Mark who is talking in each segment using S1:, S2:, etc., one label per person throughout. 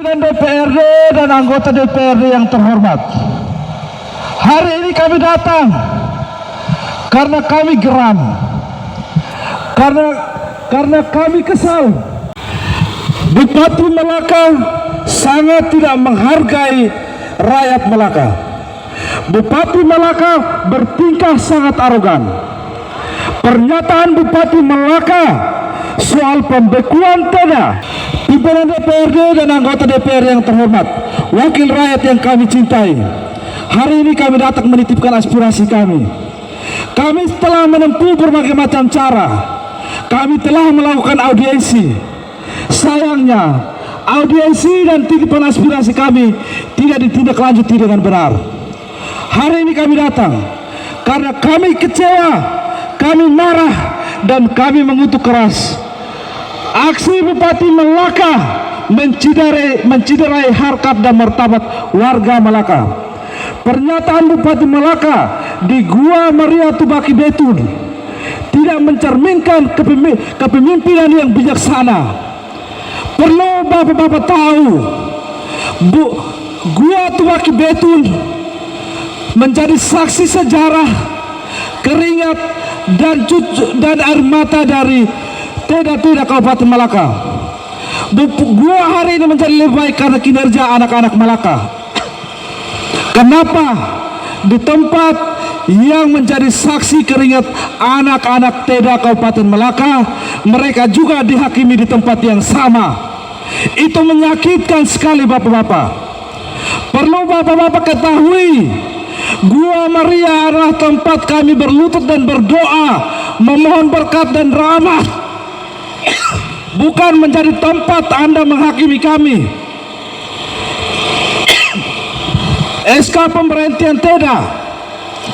S1: Pimpinan DPRD dan anggota DPRD yang terhormat, hari ini kami datang karena kami geram, karena kami kesal. Bupati Melaka sangat tidak menghargai rakyat Melaka. Bupati Melaka bertingkah sangat arogan. Pernyataan Bupati Melaka soal pembekuan tanah, pimpinan DPRD dan anggota DPR yang terhormat, wakil rakyat yang kami cintai, hari ini kami datang menitipkan aspirasi kami. Kami telah menempuh berbagai macam cara. Kami telah melakukan audiensi. Sayangnya, audiensi dan titipan aspirasi kami tidak ditindaklanjuti dengan benar. Hari ini kami datang karena kami kecewa, kami marah, dan kami mengutuk keras aksi Bupati Melaka menciderai harkat dan martabat warga Melaka. Pernyataan Bupati Melaka di Gua Maria Tubaki Betun tidak mencerminkan kepemimpinan yang bijaksana. Perlu bapak-bapak tahu, Gua Tubaki Betun menjadi saksi sejarah keringat dan air mata dari tidak Kabupaten Melaka. Gua hari ini menjadi lebih baik karena kinerja anak-anak Melaka. Kenapa di tempat yang menjadi saksi keringat anak-anak Teda Kabupaten Melaka, mereka juga dihakimi di tempat yang sama? Itu menyakitkan sekali bapak-bapak. Perlu bapak-bapak ketahui, Gua Maria adalah tempat kami berlutut dan berdoa, memohon berkat dan rahmat, bukan menjadi tempat Anda menghakimi kami. SK pemberhentian Teda,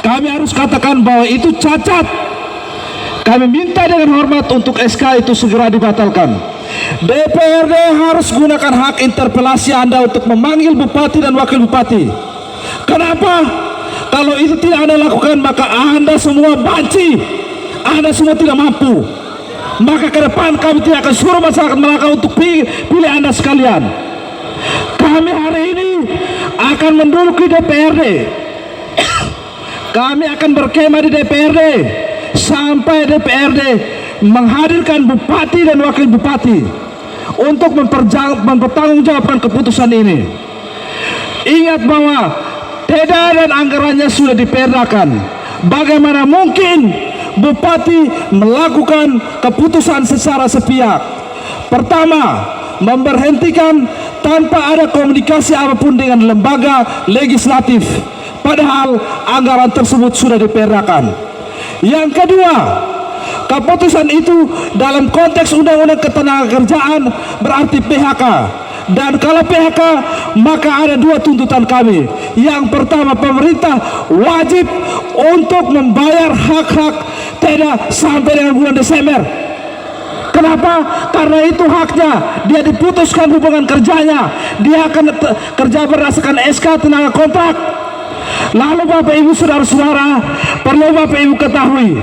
S1: kami harus katakan bahwa itu cacat. Kami minta dengan hormat untuk SK itu segera dibatalkan. DPRD harus gunakan hak interpelasi Anda untuk memanggil bupati dan wakil bupati. Kenapa? Kalau itu tidak Anda lakukan, maka Anda semua banci, Anda semua tidak mampu. Maka ke depan kami tidak akan suruh masyarakat Melaka untuk pilih Anda sekalian. Kami hari ini akan menduduki DPRD. Kami akan berkemah di DPRD sampai DPRD menghadirkan bupati dan wakil bupati untuk mempertanggungjawabkan keputusan ini. Ingat bahwa Teda dan anggarannya sudah diperdakan. Bagaimana mungkin bupati melakukan keputusan secara sepihak? Pertama, memberhentikan tanpa ada komunikasi apapun dengan lembaga legislatif, padahal anggaran tersebut sudah diperdakan. Yang kedua, keputusan itu dalam konteks Undang-Undang Ketenagakerjaan berarti PHK. Dan kalau PHK, maka ada dua tuntutan kami. Yang pertama, pemerintah wajib untuk membayar hak-hak Teda sampai dengan bulan Desember. Kenapa? Karena itu haknya. Dia diputuskan hubungan kerjanya, dia akan kerja berdasarkan SK tenaga kontrak. Lalu Bapak Ibu saudara-saudara, perlu Bapak Ibu ketahui,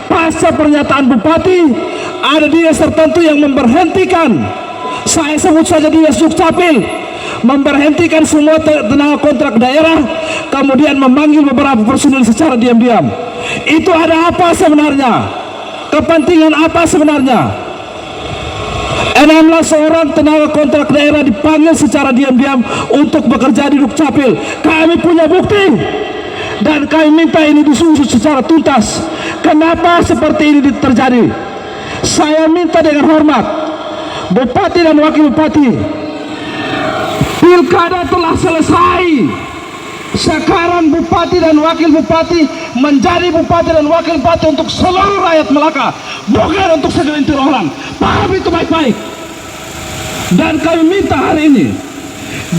S1: pasca pernyataan bupati, ada dinas tertentu yang memberhentikan. Saya sebut saja dinas Dukcapil, memberhentikan semua tenaga kontrak daerah, kemudian memanggil beberapa personil secara diam-diam. Itu ada apa sebenarnya? Kepentingan apa sebenarnya? 16 orang tenaga kontrak daerah dipanggil secara diam-diam untuk bekerja di Dukcapil. Kami punya bukti dan kami minta ini disusut secara tuntas. Kenapa seperti ini terjadi? Saya minta dengan hormat, bupati dan wakil bupati, pilkada telah selesai. Sekarang bupati dan wakil bupati menjadi bupati dan wakil bupati untuk seluruh rakyat Melaka, bukan untuk segelintir orang. Paham itu baik-baik. Dan kami minta hari ini,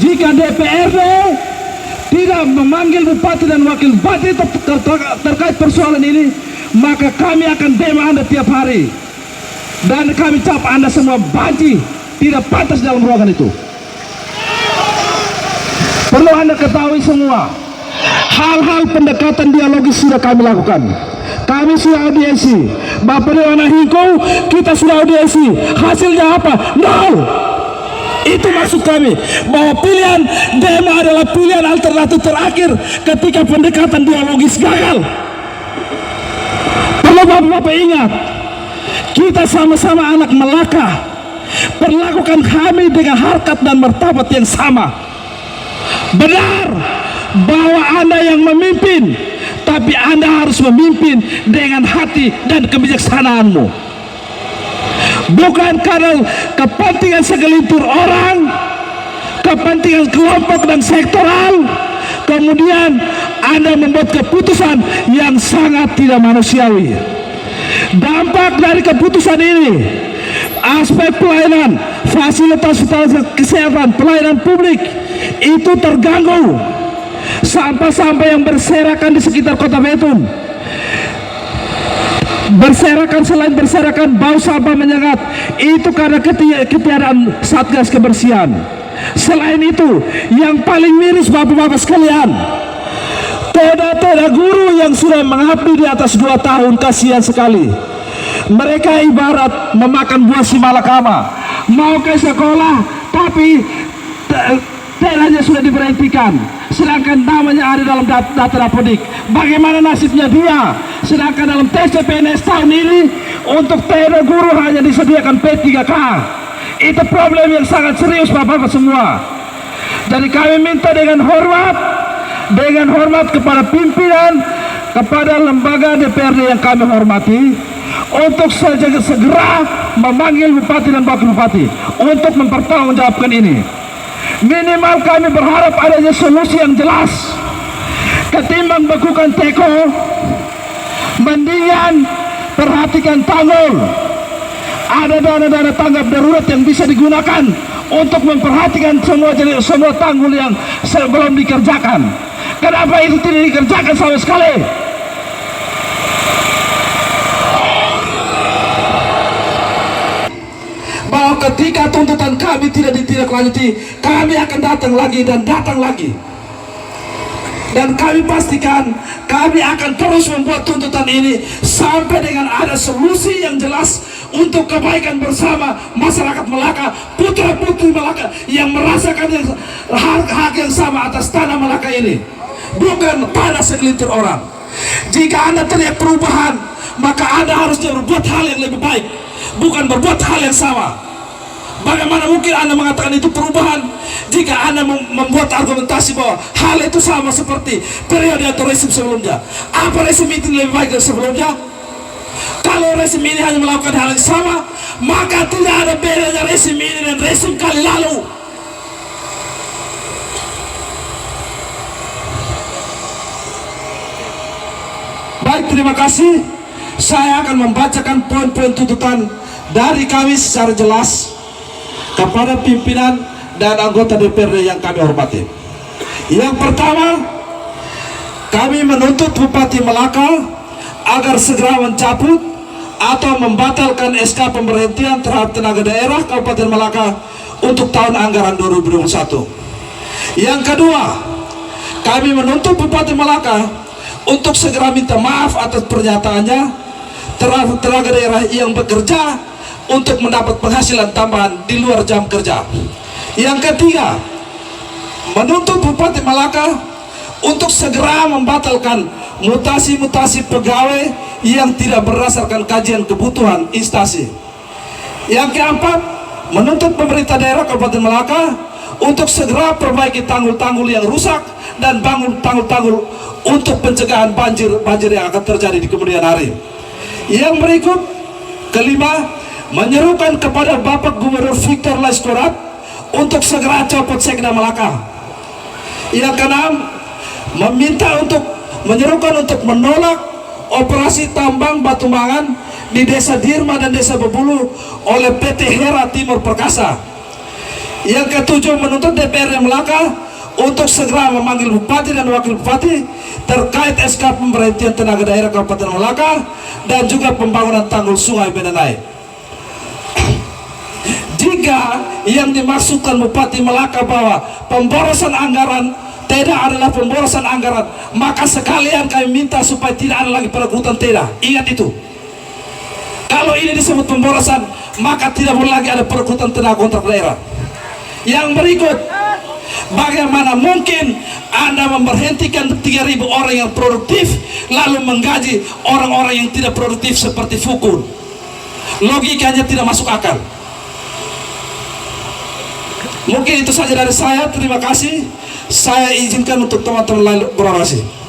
S1: jika DPRD tidak memanggil bupati dan wakil bupati terkait persoalan ini, maka kami akan demo Anda tiap hari. Dan kami cap Anda semua banci, tidak pantas dalam ruangan itu. Perlu Anda ketahui semua, hal-hal pendekatan dialogis sudah kami lakukan. Kami sudah audiensi. Bapak Dewan Hingko, kita sudah audiensi. Hasilnya apa? Nol. Itu maksud kami, bahwa pilihan demo adalah pilihan alternatif terakhir ketika pendekatan dialogis gagal. Perlu Bapak-Bapak ingat, kita sama-sama anak Melaka. Perlakukan kami dengan harkat dan martabat yang sama. Benar bahwa Anda yang memimpin, tapi Anda harus memimpin dengan hati dan kebijaksanaanmu. Bukan karena kepentingan segelintir orang, kepentingan kelompok dan sektoral, kemudian Anda membuat keputusan yang sangat tidak manusiawi. Dampak dari keputusan ini, aspek pelayanan, fasilitas kesehatan, pelayanan publik itu terganggu. Sampah-sampah yang berserakan di sekitar kota Betun, berserakan, selain berserakan, bau sampah menyengat, itu karena ketiadaan satgas kebersihan. Selain itu, yang paling miris Bapak-Bapak sekalian, tenda-tenda guru yang sudah mengabdi di atas 2 tahun, kasihan sekali. Mereka ibarat memakan buah si malakama, mau ke sekolah tapi tendanya sudah diberhentikan, sedangkan namanya ada dalam data Dapodik. Bagaimana nasibnya dia? Sedangkan dalam tes CPNS tahun ini untuk tenda guru hanya disediakan P3K. Itu problem yang sangat serius Bapak-Bapak semua. Jadi kami minta dengan hormat kepada pimpinan, kepada lembaga DPRD yang kami hormati, untuk segera memanggil Bupati dan Wakil Bupati untuk mempertanggungjawabkan ini. Minimal kami berharap adanya solusi yang jelas. Ketimbang bekukan teko, mendingan perhatikan tanggul. Ada dana-dana tanggap darurat yang bisa digunakan untuk memperhatikan semua tanggul yang belum dikerjakan. Kenapa itu tidak dikerjakan sama sekali? Bahwa ketika tuntutan kami tidak ditindaklanjuti, kami akan datang lagi dan datang lagi. Dan kami pastikan kami akan terus membuat tuntutan ini sampai dengan ada solusi yang jelas untuk kebaikan bersama masyarakat Melaka, putra-putri Melaka yang merasakan hak yang sama atas tanah Melaka ini, bukan pada segelintir orang. Jika Anda teriak perubahan, maka Anda harusnya berbuat hal yang lebih baik, bukan berbuat hal yang sama. Bagaimana mungkin Anda mengatakan itu perubahan jika Anda membuat argumentasi bahwa hal itu sama seperti periode atau rezim sebelumnya? Apa rezim itu lebih baik dari sebelumnya? Kalau rezim ini hanya melakukan hal yang sama, maka tidak ada bedanya rezim ini dan rezim kali lalu. Baik, terima kasih. Saya akan membacakan poin-poin tuntutan dari kami secara jelas kepada pimpinan dan anggota DPRD yang kami hormati. Yang pertama, kami menuntut Bupati Melaka agar segera mencabut atau membatalkan SK pemberhentian terhadap tenaga daerah Kabupaten Melaka untuk tahun anggaran 2021. Yang kedua, kami menuntut Bupati Melaka untuk segera minta maaf atas pernyataannya terhadap tenaga daerah yang bekerja untuk mendapat penghasilan tambahan di luar jam kerja. Yang ketiga, menuntut Bupati Melaka untuk segera membatalkan mutasi-mutasi pegawai yang tidak berdasarkan kajian kebutuhan instansi. Yang keempat, menuntut pemerintah daerah Kabupaten Melaka untuk segera perbaiki tanggul-tanggul yang rusak dan bangun tanggul-tanggul untuk pencegahan banjir yang akan terjadi di kemudian hari. Yang berikut, kelima, menyerukan kepada Bapak Gubernur Victor Laiskodat untuk segera copot Sekda Melaka. Yang keenam, menyerukan untuk menolak operasi tambang batu mangan di Desa Dirma dan Desa Bebulu oleh PT Hera Timur Perkasa. Yang ketujuh, menuntut DPRD Melaka untuk segera memanggil Bupati dan Wakil Bupati terkait SK pemberhentian tenaga daerah Kabupaten Melaka dan juga pembangunan tanggul Sungai Benanai. Jika yang dimaksudkan Bupati Melaka bahwa pemborosan anggaran tidak adalah pemborosan anggaran, maka sekalian kami minta supaya tidak ada lagi perekrutan TEDA. Ingat itu. Kalau ini disebut pemborosan, maka tidak boleh lagi ada perekrutan tenaga kontrak daerah. Yang berikut, bagaimana mungkin Anda memberhentikan 3.000 orang yang produktif lalu menggaji orang-orang yang tidak produktif seperti Fukun? Logikanya tidak masuk akal. Mungkin itu saja dari saya. Terima kasih. Saya izinkan untuk teman-teman lain berorasi.